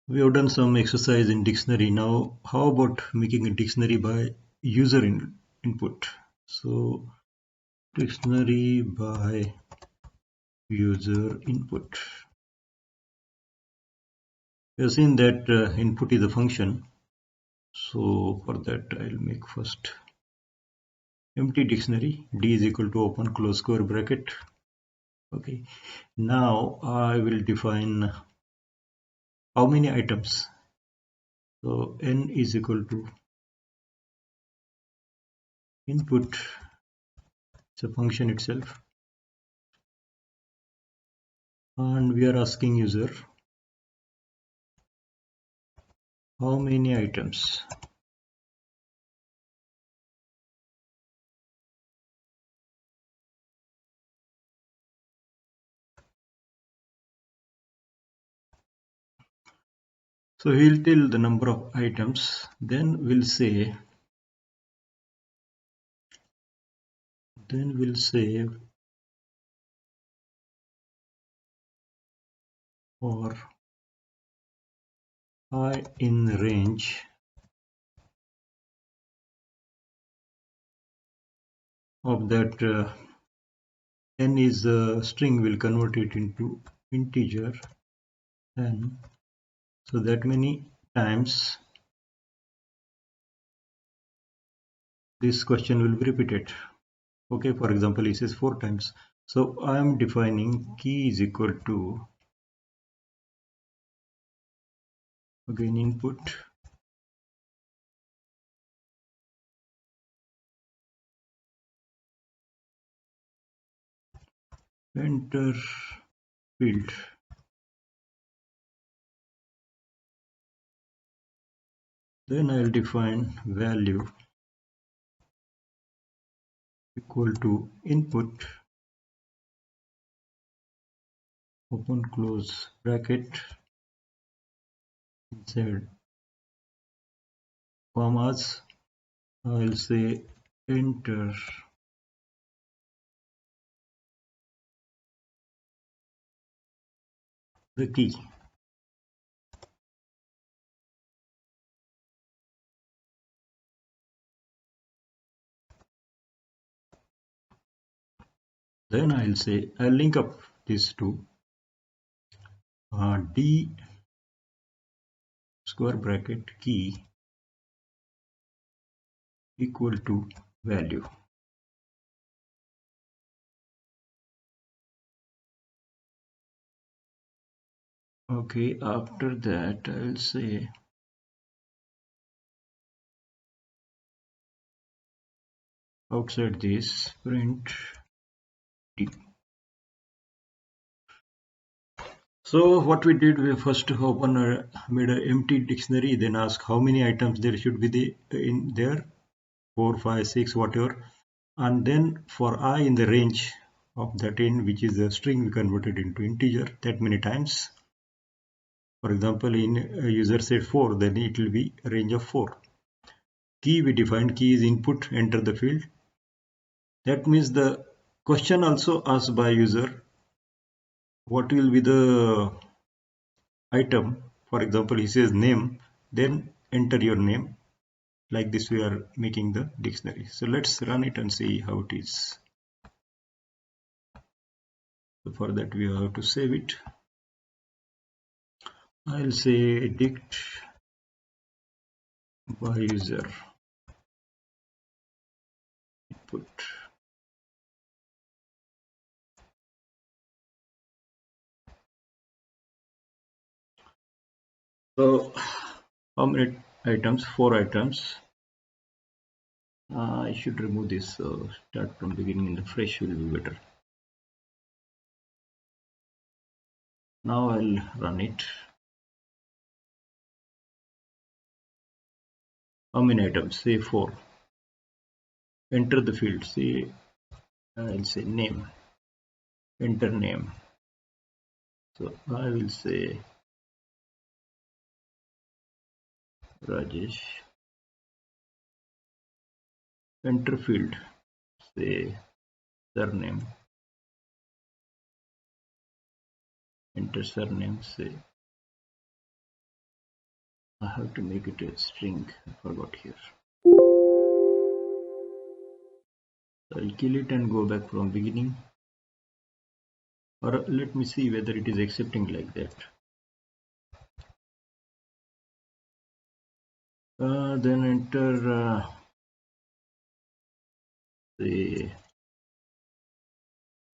We have done some exercise in dictionary. Now, how about making a dictionary by user input? So, dictionary by user input. We have seen that input is a function. So, for that, I'll make first empty dictionary. D is equal to open close square bracket. Okay. Now, I will define how many items. So, n is equal to input. It's a function itself. And we are asking user how many items. So he'll tell the number of items, then we'll say for I in range of that n is a string, will convert it into integer n. So that many times this question will be repeated. Okay, for example, he says 4 times. So I am defining key is equal to, again, input enter field. Then I'll define value equal to input open close bracket inside commas. I'll say enter the key. Then I'll say I'll link up these two. D square bracket key equal to value. Okay, after that I'll say outside this print D. So what we did, we first made an empty dictionary, then ask how many items there should be in there, 4, 5, 6, whatever, and then for I in the range of that in, which is a string, we converted into integer that many times. For example, in user said 4, then it will be a range of 4. Key we defined, key is input, enter the field. That means the question also asked by user, what will be the item? For example, he says name, then enter your name. Like this we are making the dictionary. So let's run it and see how it is. So for that we have to save it. I'll say dict by user input. So how many items? 4 items. I should remove this, so start from beginning in the fresh will be better. Now I'll run it. How many items? Say 4. Enter the field. Say I'll say name. Enter name. So I will say Rajesh. Enter field. Say surname. Enter surname. Say I have to make it a string. I forgot here. I'll kill it and go back from beginning. Or let me see whether it is accepting like that. Then enter the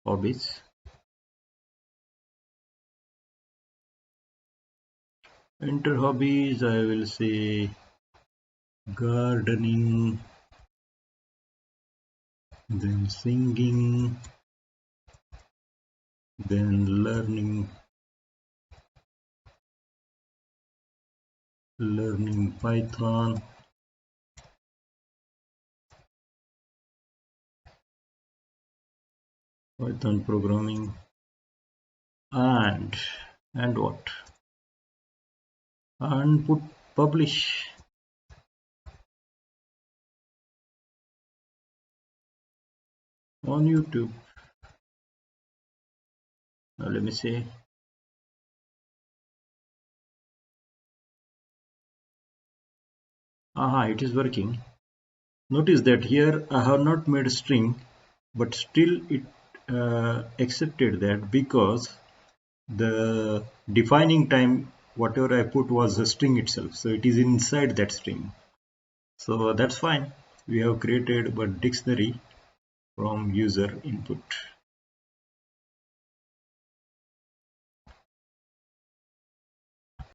hobbies. Enter hobbies. I will say gardening, then singing, then learning Python, Python programming, and what? And put publish on YouTube. Now let me say, it is working. Notice that here I have not made a string, but still it accepted that because the defining time whatever I put was the string itself, so it is inside that string. So that's fine. We have created a dictionary from user input.